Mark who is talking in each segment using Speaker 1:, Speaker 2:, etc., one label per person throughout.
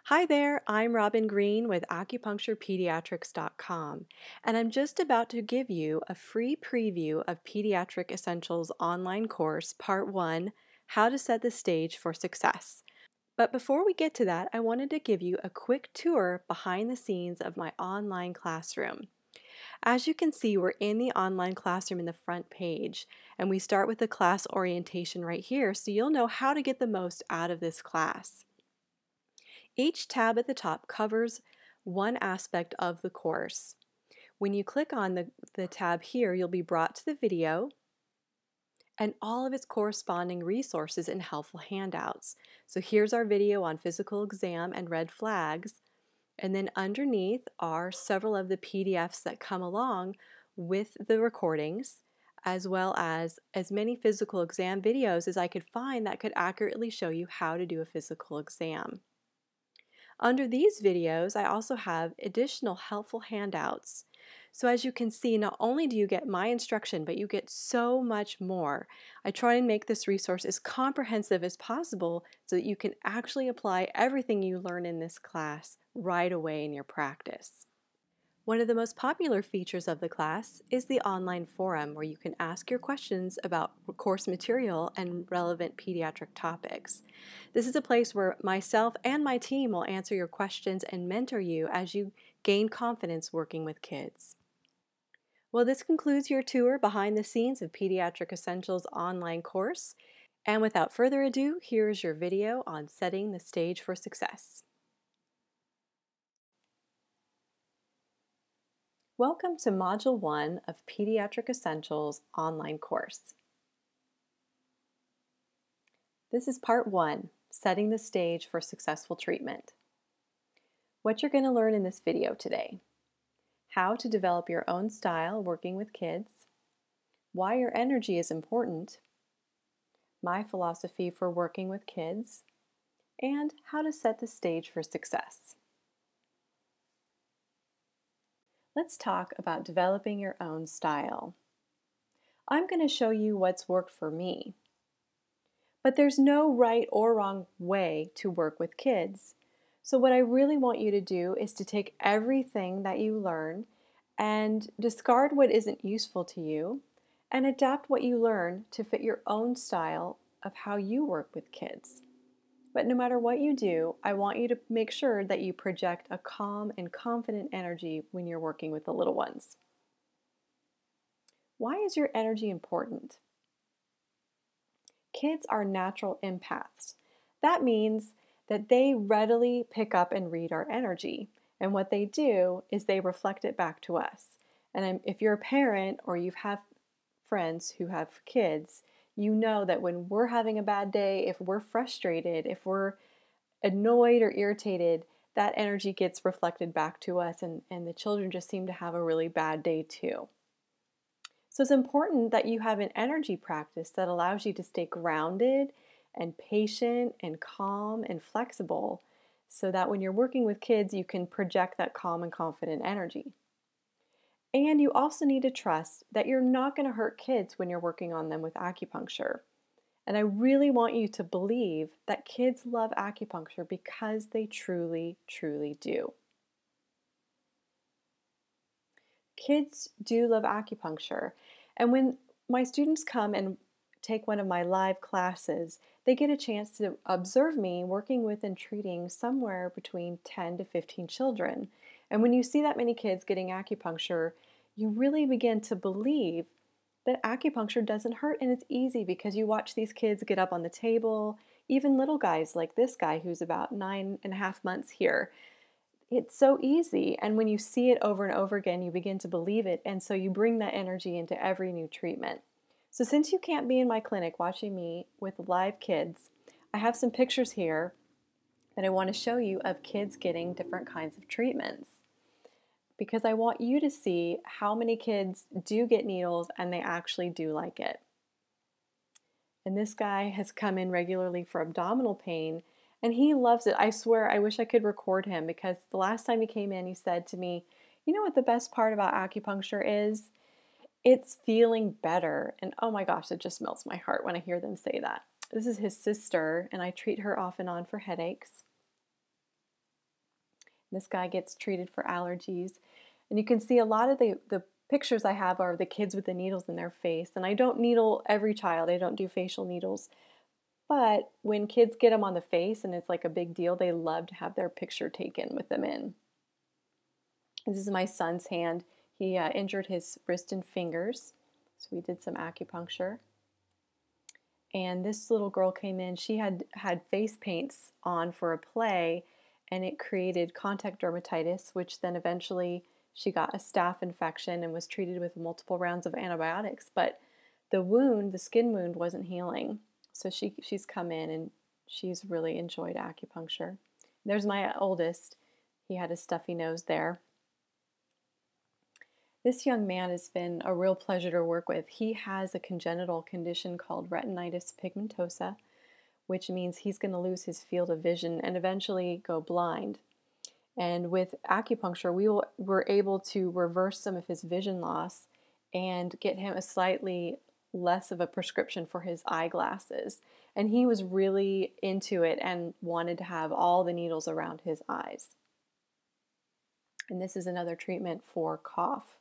Speaker 1: Hi there, I'm Robin Green with AcupuncturePediatrics.com, and I'm just about to give you a free preview of Pediatric Essentials online course, Part 1, How to Set the Stage for Success. But before we get to that, I wanted to give you a quick tour behind the scenes of my online classroom. As you can see, we're in the online classroom in the front page, and we start with the class orientation right here, so you'll know how to get the most out of this class. Each tab at the top covers one aspect of the course. When you click on the tab here, you'll be brought to the video and all of its corresponding resources and helpful handouts. So here's our video on physical exam and red flags, and then underneath are several of the PDFs that come along with the recordings, as well as many physical exam videos as I could find that could accurately show you how to do a physical exam. Under these videos, I also have additional helpful handouts. So as you can see, not only do you get my instruction, but you get so much more. I try and make this resource as comprehensive as possible so that you can actually apply everything you learn in this class right away in your practice. One of the most popular features of the class is the online forum where you can ask your questions about course material and relevant pediatric topics. This is a place where myself and my team will answer your questions and mentor you as you gain confidence working with kids. Well, this concludes your tour behind the scenes of Pediatric Essentials online course. And without further ado, here's your video on setting the stage for success. Welcome to Module 1 of Pediatric Essentials online course. This is Part 1, Setting the Stage for Successful Treatment. What you're going to learn in this video today: how to develop your own style working with kids, why your energy is important, my philosophy for working with kids, and how to set the stage for success. Let's talk about developing your own style. I'm going to show you what's worked for me. But there's no right or wrong way to work with kids. So what I really want you to do is to take everything that you learn and discard what isn't useful to you and adapt what you learn to fit your own style of how you work with kids. But no matter what you do, I want you to make sure that you project a calm and confident energy when you're working with the little ones. Why is your energy important? Kids are natural empaths. That means that they readily pick up and read our energy. And what they do is they reflect it back to us. And if you're a parent or you have friends who have kids, you know that when we're having a bad day, if we're frustrated, if we're annoyed or irritated, that energy gets reflected back to us, and the children just seem to have a really bad day too. So it's important that you have an energy practice that allows you to stay grounded and patient and calm and flexible so that when you're working with kids, you can project that calm and confident energy. And you also need to trust that you're not going to hurt kids when you're working on them with acupuncture. And I really want you to believe that kids love acupuncture because they truly, truly do. Kids do love acupuncture. And when my students come and take one of my live classes, they get a chance to observe me working with and treating somewhere between 10 to 15 children. And when you see that many kids getting acupuncture, you really begin to believe that acupuncture doesn't hurt, and it's easy because you watch these kids get up on the table, even little guys like this guy who's about 9.5 months here. It's so easy, and when you see it over and over again, you begin to believe it, and so you bring that energy into every new treatment. So since you can't be in my clinic watching me with live kids, I have some pictures here that I want to show you of kids getting different kinds of treatments, because I want you to see how many kids do get needles and they actually do like it. And this guy has come in regularly for abdominal pain, and he loves it. I swear, I wish I could record him, because the last time he came in, he said to me, "You know what the best part about acupuncture is? It's feeling better." And oh my gosh, it just melts my heart when I hear them say that. This is his sister, and I treat her off and on for headaches. This guy gets treated for allergies. And you can see a lot of the pictures I have are the kids with the needles in their face. And I don't needle every child, I don't do facial needles. But when kids get them on the face and it's like a big deal, they love to have their picture taken with them in. This is my son's hand. He injured his wrist and fingers, so we did some acupuncture. And this little girl came in. She had face paints on for a play, and it created contact dermatitis, which then eventually she got a staph infection and was treated with multiple rounds of antibiotics. But the wound, the skin wound, wasn't healing. So she's come in and she's really enjoyed acupuncture. There's my oldest. He had a stuffy nose there. This young man has been a real pleasure to work with. He has a congenital condition called retinitis pigmentosa, which means he's going to lose his field of vision and eventually go blind. And with acupuncture, we're able to reverse some of his vision loss and get him a slightly less of a prescription for his eyeglasses. And he was really into it and wanted to have all the needles around his eyes. And this is another treatment for cough.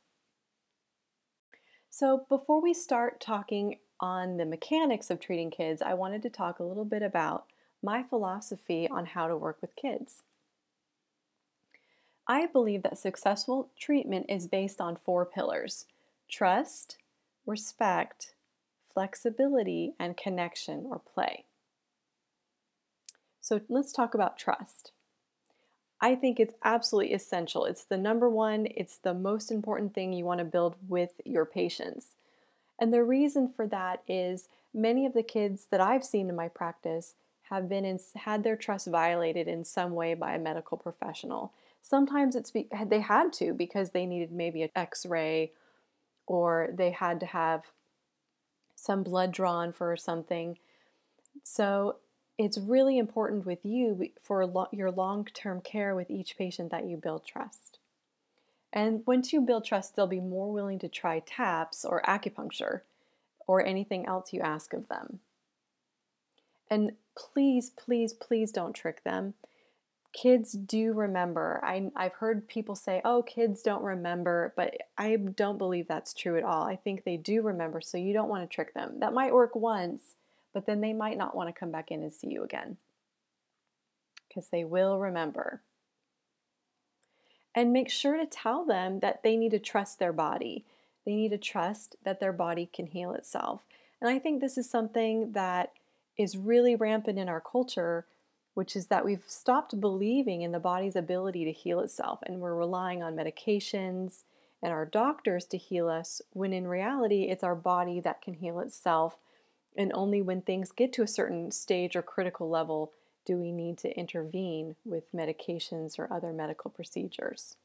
Speaker 1: So before we start talking on the mechanics of treating kids, I wanted to talk a little bit about my philosophy on how to work with kids. I believe that successful treatment is based on 4 pillars: trust, respect, flexibility, and connection or play. So let's talk about trust. I think it's absolutely essential. It's the number one, it's the most important thing you want to build with your patients. And the reason for that is many of the kids that I've seen in my practice have had their trust violated in some way by a medical professional. Sometimes they had to because they needed maybe an x-ray, or they had to have some blood drawn for something. So it's really important with you for your long-term care with each patient that you build trust. And once you build trust, they'll be more willing to try taps or acupuncture or anything else you ask of them. And please, please, please don't trick them. Kids do remember. I've heard people say, oh, kids don't remember, but I don't believe that's true at all. I think they do remember, so you don't want to trick them. That might work once, but then they might not want to come back in and see you again because they will remember. And make sure to tell them that they need to trust their body. They need to trust that their body can heal itself. And I think this is something that is really rampant in our culture, which is that we've stopped believing in the body's ability to heal itself, and we're relying on medications and our doctors to heal us, when in reality it's our body that can heal itself. And only when things get to a certain stage or critical level do we need to intervene with medications or other medical procedures.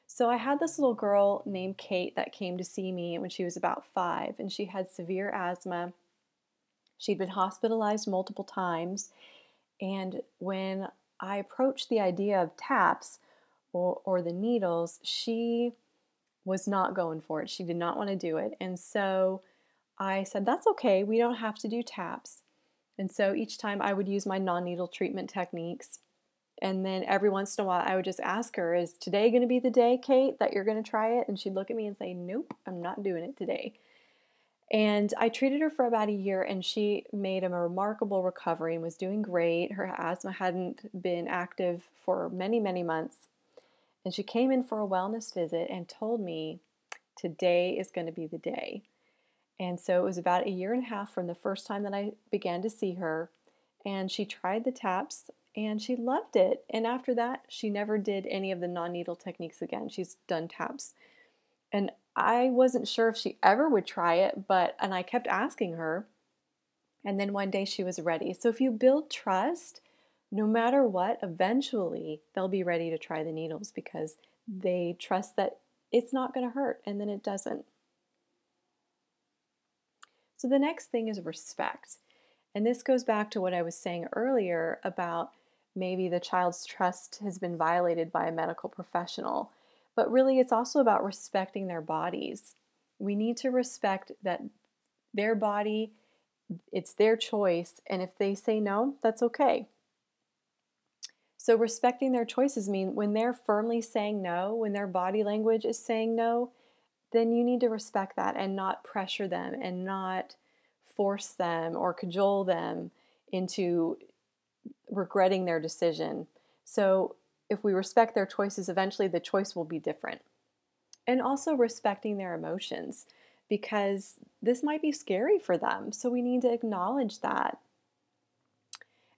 Speaker 1: So I had this little girl named Kate that came to see me when she was about 5, and she had severe asthma. She'd been hospitalized multiple times, and when I approached the idea of taps or the needles, she was not going for it. She did not want to do it. And so I said, that's okay, we don't have to do taps. And so each time I would use my non-needle treatment techniques. And then every once in a while I would just ask her, is today going to be the day, Kate, that you're going to try it? And she'd look at me and say, nope, I'm not doing it today. And I treated her for about a year, and she made a remarkable recovery and was doing great. Her asthma hadn't been active for many, many months. And she came in for a wellness visit and told me, today is going to be the day. And so it was about a year and a half from the first time that I began to see her, and she tried the taps and she loved it. And after that, she never did any of the non-needle techniques again. She's done taps. And I wasn't sure if she ever would try it, and I kept asking her. And then one day she was ready. So if you build trust, no matter what, eventually they'll be ready to try the needles because they trust that it's not going to hurt, and then it doesn't. So the next thing is respect. And this goes back to what I was saying earlier about maybe the child's trust has been violated by a medical professional. But really, it's also about respecting their bodies. We need to respect that their body, it's their choice. And if they say no, that's okay. So respecting their choices mean when they're firmly saying no, when their body language is saying no, then you need to respect that and not pressure them and not force them or cajole them into regretting their decision. So if we respect their choices, eventually the choice will be different. And also respecting their emotions, because this might be scary for them. So we need to acknowledge that.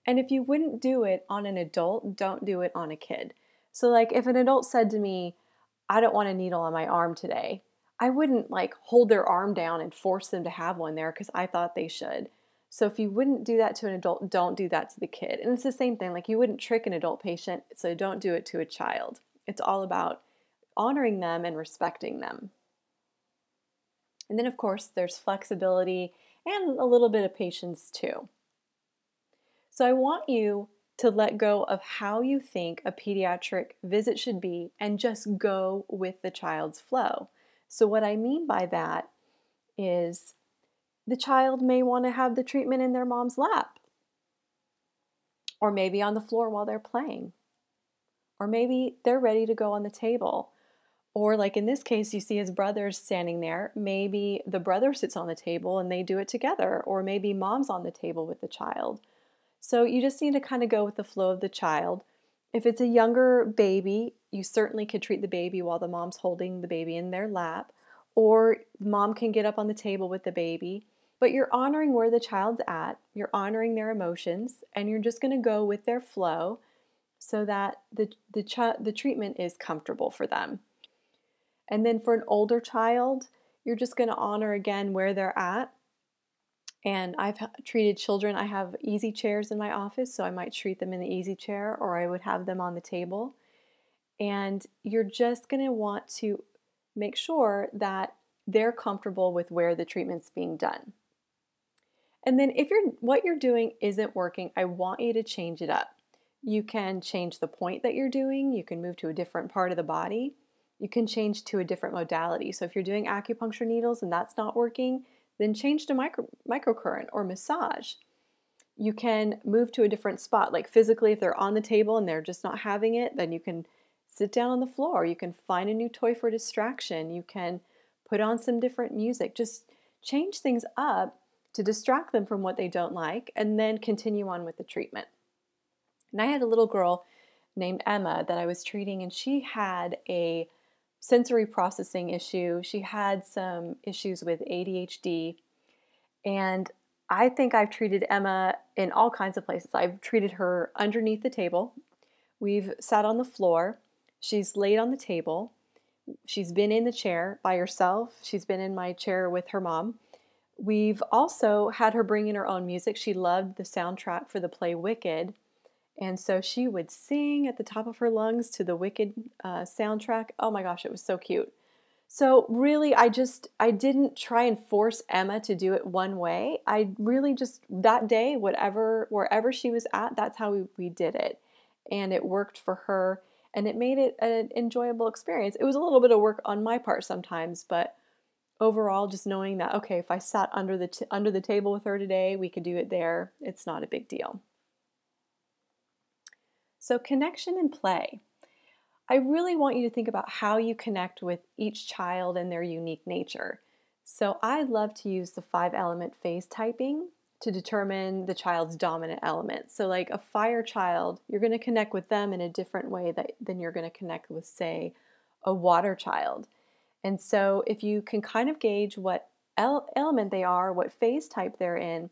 Speaker 1: And if you wouldn't do it on an adult, don't do it on a kid. So like if an adult said to me, I don't want a needle on my arm today, I wouldn't like hold their arm down and force them to have one there because I thought they should. So if you wouldn't do that to an adult, don't do that to the kid. And it's the same thing, like you wouldn't trick an adult patient, so don't do it to a child. It's all about honoring them and respecting them. And then of course there's flexibility and a little bit of patience too. So I want you to let go of how you think a pediatric visit should be and just go with the child's flow. So what I mean by that is the child may want to have the treatment in their mom's lap, or maybe on the floor while they're playing, or maybe they're ready to go on the table. Or like in this case, you see his brother's standing there. Maybe the brother sits on the table and they do it together, or maybe mom's on the table with the child. So you just need to kind of go with the flow of the child. If it's a younger baby, you certainly could treat the baby while the mom's holding the baby in their lap, or mom can get up on the table with the baby. But you're honoring where the child's at, you're honoring their emotions, and you're just going to go with their flow so that the treatment is comfortable for them. And then for an older child, you're just going to honor again where they're at. And I've treated children, I have easy chairs in my office, so I might treat them in the easy chair, or I would have them on the table. And you're just going to want to make sure that they're comfortable with where the treatment's being done. And then if what you're doing isn't working, I want you to change it up. You can change the point that you're doing, you can move to a different part of the body, you can change to a different modality. So if you're doing acupuncture needles and that's not working, then change to microcurrent or massage. You can move to a different spot, like physically if they're on the table and they're just not having it, then you can sit down on the floor. You can find a new toy for distraction. You can put on some different music. Just change things up to distract them from what they don't like and then continue on with the treatment. And I had a little girl named Emma that I was treating, and she had a sensory processing issue. She had some issues with ADHD, and I think I've treated Emma in all kinds of places. I've treated her underneath the table. We've sat on the floor. She's laid on the table. She's been in the chair by herself. She's been in my chair with her mom. We've also had her bring in her own music. She loved the soundtrack for the play Wicked. And so she would sing at the top of her lungs to the Wicked soundtrack. Oh my gosh, it was so cute. So really, I didn't try and force Emma to do it one way. I really just, that day, wherever she was at, that's how we did it. And it worked for her, and it made it an enjoyable experience. It was a little bit of work on my part sometimes, but overall, just knowing that, okay, if I sat under the table with her today, we could do it there. It's not a big deal. So connection and play. I really want you to think about how you connect with each child and their unique nature. So I love to use the 5-element phase typing to determine the child's dominant element. So like a fire child, you're going to connect with them in a different way than you're going to connect with, say, a water child. And so if you can kind of gauge what element they are, what phase type they're in,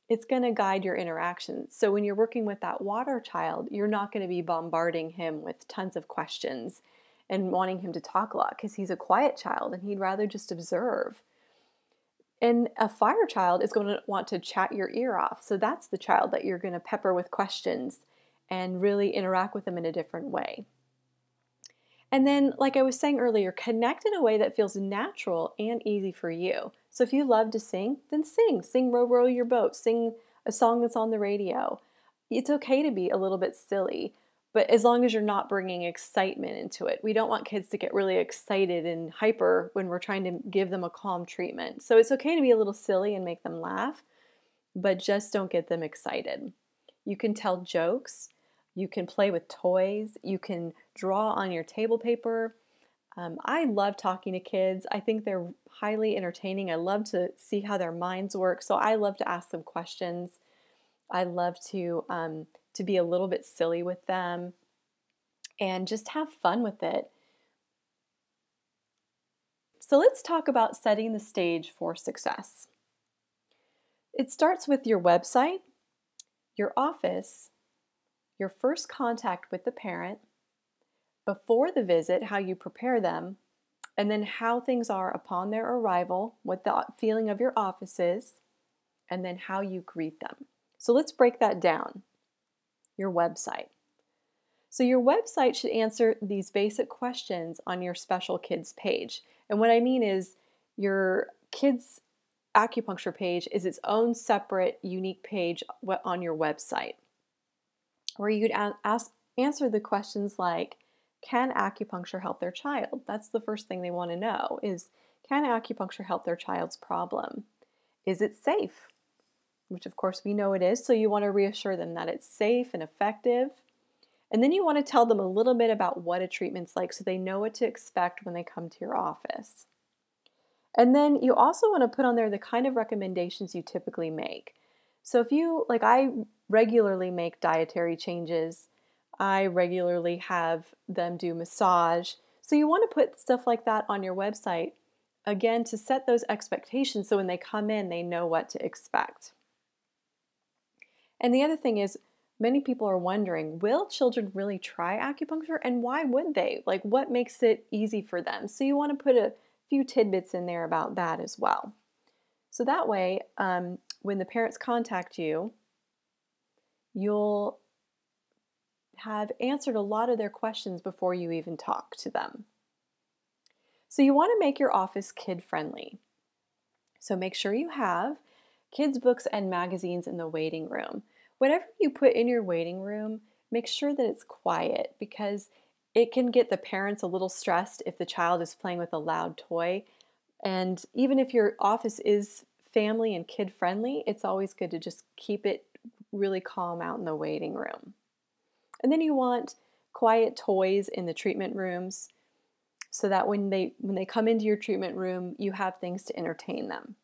Speaker 1: it's going to guide your interactions. So when you're working with that water child, you're not going to be bombarding him with tons of questions and wanting him to talk a lot, because he's a quiet child and he'd rather just observe. And a fire child is going to want to chat your ear off. So that's the child that you're going to pepper with questions and really interact with them in a different way. And then, like I was saying earlier, connect in a way that feels natural and easy for you. So if you love to sing, then sing. Sing Row Row Your Boat. Sing a song that's on the radio. It's okay to be a little bit silly, but as long as you're not bringing excitement into it. We don't want kids to get really excited and hyper when we're trying to give them a calm treatment. So it's okay to be a little silly and make them laugh, but just don't get them excited. You can tell jokes. You can play with toys. You can draw on your table paper. I love talking to kids. I think they're highly entertaining. I love to see how their minds work. So I love to ask them questions. I love to be a little bit silly with them and just have fun with it. So let's talk about setting the stage for success. It starts with your website, your office, your first contact with the parent, before the visit, how you prepare them, and then how things are upon their arrival, what the feeling of your office is, and then how you greet them. So let's break that down. Your website. So your website should answer these basic questions on your special kids page. And what I mean is your kids acupuncture page is its own separate, unique page on your website, where you'd answer the questions like, can acupuncture help their child? That's the first thing they want to know is, can acupuncture help their child's problem? Is it safe? Which of course we know it is, so you want to reassure them that it's safe and effective. And then you want to tell them a little bit about what a treatment's like so they know what to expect when they come to your office. And then you also want to put on there the kind of recommendations you typically make. So if you, like I regularly make dietary changes, I regularly have them do massage. So you want to put stuff like that on your website, again, to set those expectations so when they come in, they know what to expect. And the other thing is, many people are wondering, will children really try acupuncture, and why would they? Like, what makes it easy for them? So you want to put a few tidbits in there about that as well. So that way, when the parents contact you, you'll have answered a lot of their questions before you even talk to them. So you want to make your office kid-friendly. So make sure you have kids' books and magazines in the waiting room. Whatever you put in your waiting room, make sure that it's quiet, because it can get the parents a little stressed if the child is playing with a loud toy. And even if your office is family and kid-friendly, it's always good to just keep it really calm out in the waiting room. And then you want quiet toys in the treatment rooms so that when they come into your treatment room, you have things to entertain them.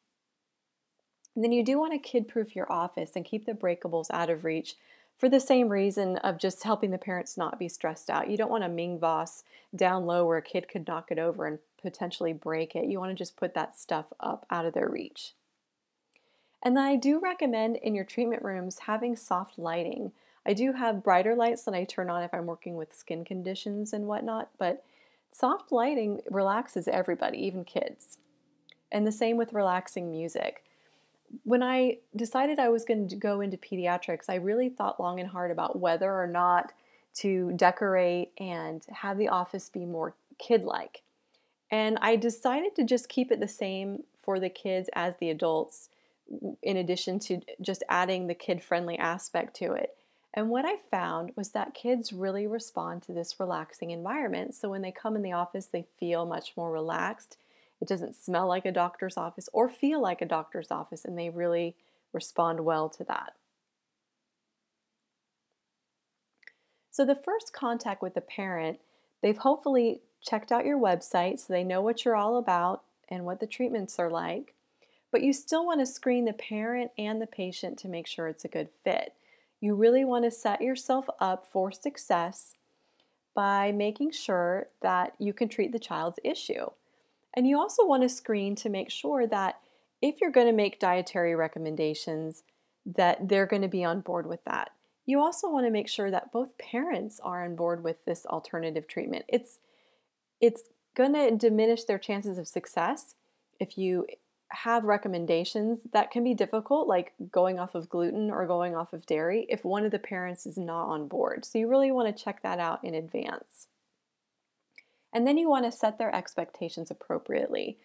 Speaker 1: And then you do want to kid-proof your office and keep the breakables out of reach for the same reason of just helping the parents not be stressed out. You don't want a Ming vase down low where a kid could knock it over and potentially break it. You want to just put that stuff up out of their reach. And then I do recommend in your treatment rooms having soft lighting. I do have brighter lights that I turn on if I'm working with skin conditions and whatnot, but soft lighting relaxes everybody, even kids. And the same with relaxing music. When I decided I was going to go into pediatrics, I really thought long and hard about whether or not to decorate and have the office be more kid-like. And I decided to just keep it the same for the kids as the adults, in addition to just adding the kid-friendly aspect to it. And what I found was that kids really respond to this relaxing environment. So when they come in the office, they feel much more relaxed. It doesn't smell like a doctor's office or feel like a doctor's office, and they really respond well to that. So the first contact with the parent, they've hopefully checked out your website so they know what you're all about and what the treatments are like. But you still want to screen the parent and the patient to make sure it's a good fit. You really want to set yourself up for success by making sure that you can treat the child's issue. And you also want to screen to make sure that if you're going to make dietary recommendations, that they're going to be on board with that. You also want to make sure that both parents are on board with this alternative treatment. It's going to diminish their chances of success if you have recommendations that can be difficult, like going off of gluten or going off of dairy, if one of the parents is not on board. So you really want to check that out in advance. And then you want to set their expectations appropriately.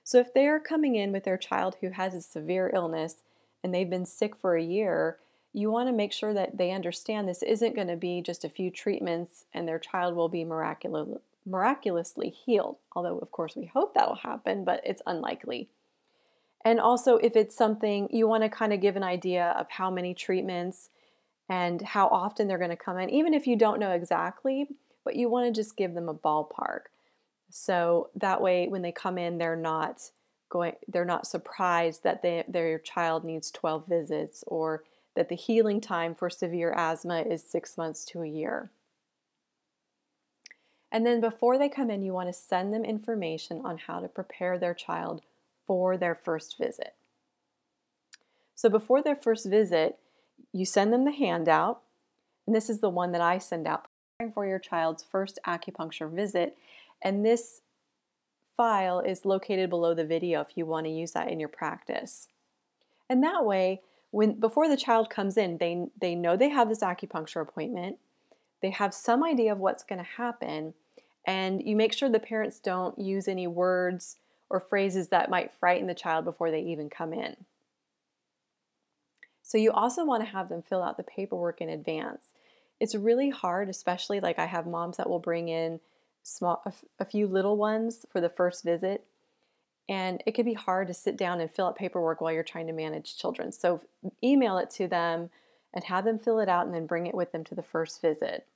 Speaker 1: So if they're coming in with their child who has a severe illness and they've been sick for a year, you want to make sure that they understand this isn't going to be just a few treatments and their child will be miraculously healed. Although, of course, we hope that will happen, but it's unlikely. And also, if it's something, you want to kind of give an idea of how many treatments and how often they're going to come in, even if you don't know exactly, but you want to just give them a ballpark. So that way when they come in, they're not surprised that their child needs 12 visits, or that the healing time for severe asthma is 6 months to a year. And then before they come in, you want to send them information on how to prepare their child for their first visit. So before their first visit, you send them the handout, and this is the one that I send out, preparing for your child's first acupuncture visit. And this file is located below the video if you want to use that in your practice. And that way, before the child comes in, they know they have this acupuncture appointment, they have some idea of what's going to happen, and you make sure the parents don't use any words or phrases that might frighten the child before they even come in. So you also want to have them fill out the paperwork in advance. It's really hard, especially like I have moms that will bring in a few little ones for the first visit, and it can be hard to sit down and fill out paperwork while you're trying to manage children. So email it to them and have them fill it out and then bring it with them to the first visit.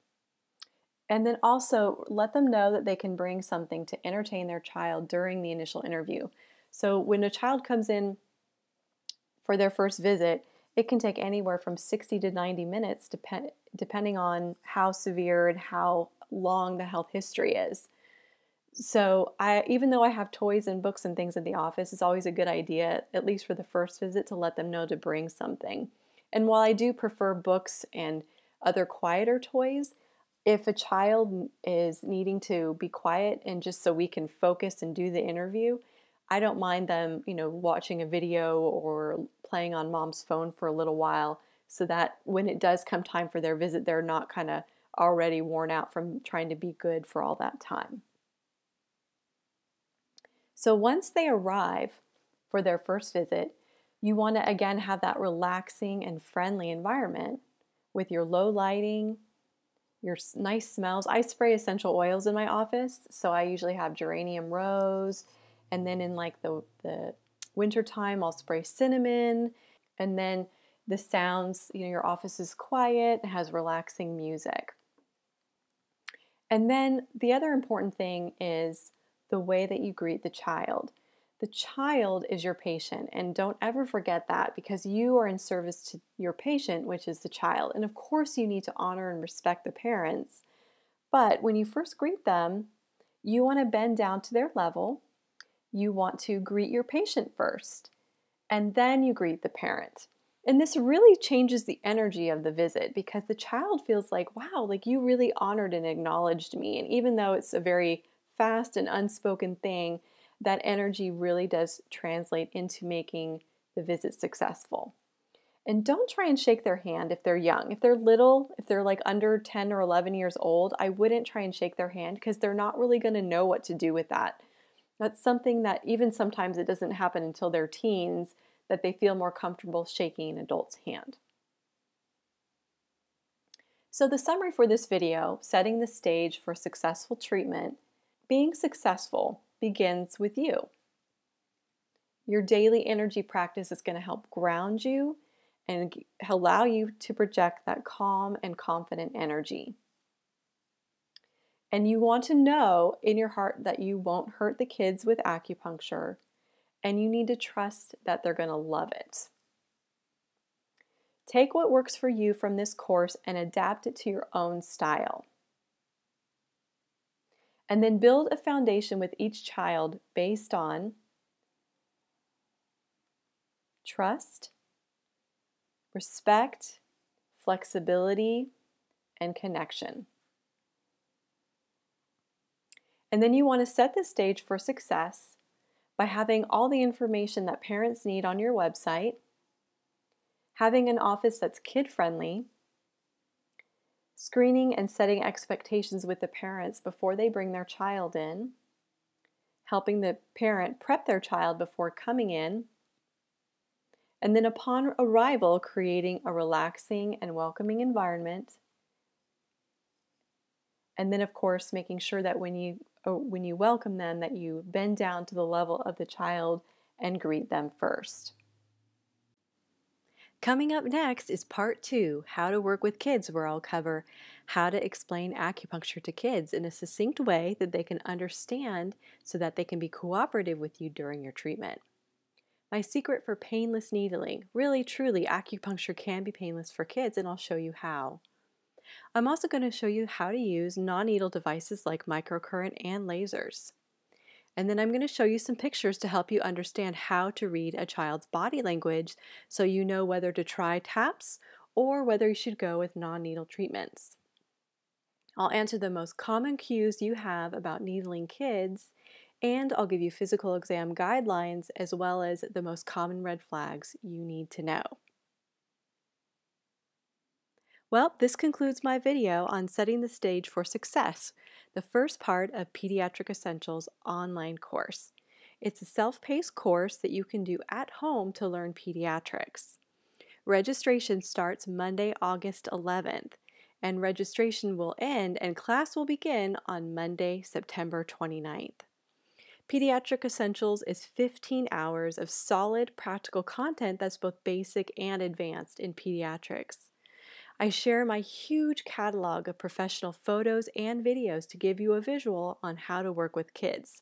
Speaker 1: And then also let them know that they can bring something to entertain their child during the initial interview. So when a child comes in for their first visit, it can take anywhere from 60 to 90 minutes depending on how severe and how long the health history is. So even though I have toys and books and things in the office, it's always a good idea, at least for the first visit, to let them know to bring something. And while I do prefer books and other quieter toys, if a child is needing to be quiet and just so we can focus and do the interview, I don't mind them, watching a video or playing on mom's phone for a little while, so that when it does come time for their visit, they're not kind of already worn out from trying to be good for all that time. So once they arrive for their first visit, you want to again have that relaxing and friendly environment with your low lighting, your nice smells. I spray essential oils in my office, so I usually have geranium rose, and then in like the winter time, I'll spray cinnamon, and then the sounds, your office is quiet, it has relaxing music. And then the other important thing is the way that you greet the child. The child is your patient, and don't ever forget that, because you are in service to your patient, which is the child. And of course you need to honor and respect the parents, but when you first greet them, you want to bend down to their level. You want to greet your patient first, and then you greet the parent. And this really changes the energy of the visit, because the child feels like, wow, like you really honored and acknowledged me. And even though it's a very fast and unspoken thing, that energy really does translate into making the visit successful. And don't try and shake their hand if they're young. If they're little, if they're like under 10 or 11 years old, I wouldn't try and shake their hand, because they're not really going to know what to do with that. That's something that even sometimes it doesn't happen until they're teens, that they feel more comfortable shaking an adult's hand. So the summary for this video, setting the stage for successful treatment. Being successful begins with you. Your daily energy practice is going to help ground you and allow you to project that calm and confident energy. And you want to know in your heart that you won't hurt the kids with acupuncture, and you need to trust that they're going to love it. Take what works for you from this course and adapt it to your own style. And then build a foundation with each child based on trust, respect, flexibility, and connection. And then you want to set the stage for success by having all the information that parents need on your website, having an office that's kid-friendly, screening and setting expectations with the parents before they bring their child in, helping the parent prep their child before coming in, and then upon arrival, creating a relaxing and welcoming environment. And then, of course, making sure that when you welcome them, that you bend down to the level of the child and greet them first. Coming up next is part 2, How to Work with Kids, where I'll cover how to explain acupuncture to kids in a succinct way that they can understand so that they can be cooperative with you during your treatment. My secret for painless needling. Really, truly, acupuncture can be painless for kids, and I'll show you how. I'm also going to show you how to use non-needle devices like microcurrent and lasers. And then I'm going to show you some pictures to help you understand how to read a child's body language so you know whether to try taps or whether you should go with non-needle treatments. I'll answer the most common cues you have about needling kids, and I'll give you physical exam guidelines as well as the most common red flags you need to know. Well, this concludes my video on setting the stage for success, the first part of Pediatric Essentials online course. It's a self-paced course that you can do at home to learn pediatrics. Registration starts Monday, August 11th, and registration will end and class will begin on Monday, September 29th. Pediatric Essentials is 15 hours of solid practical content that's both basic and advanced in pediatrics. I share my huge catalog of professional photos and videos to give you a visual on how to work with kids.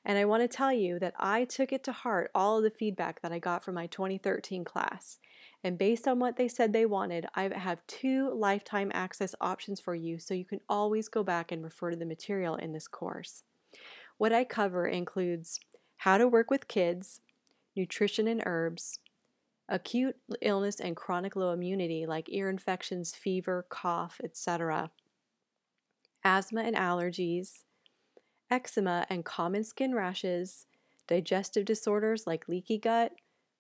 Speaker 1: And I want to tell you that I took it to heart all of the feedback that I got from my 2013 class. And based on what they said they wanted, I have 2 lifetime access options for you so you can always go back and refer to the material in this course. What I cover includes how to work with kids, nutrition and herbs, acute illness and chronic low immunity like ear infections, fever, cough, etc., asthma and allergies, eczema and common skin rashes, digestive disorders like leaky gut,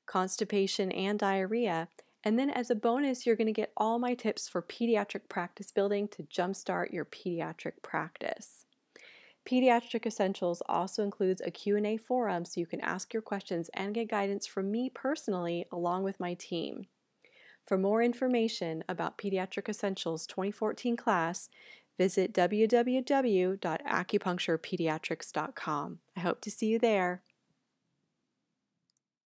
Speaker 1: constipation, and diarrhea. And then as a bonus, you're going to get all my tips for pediatric practice building to jumpstart your pediatric practice. Pediatric Essentials also includes a Q&A forum so you can ask your questions and get guidance from me personally along with my team. For more information about Pediatric Essentials 2014 class, visit www.acupuncturepediatrics.com. I hope to see you there.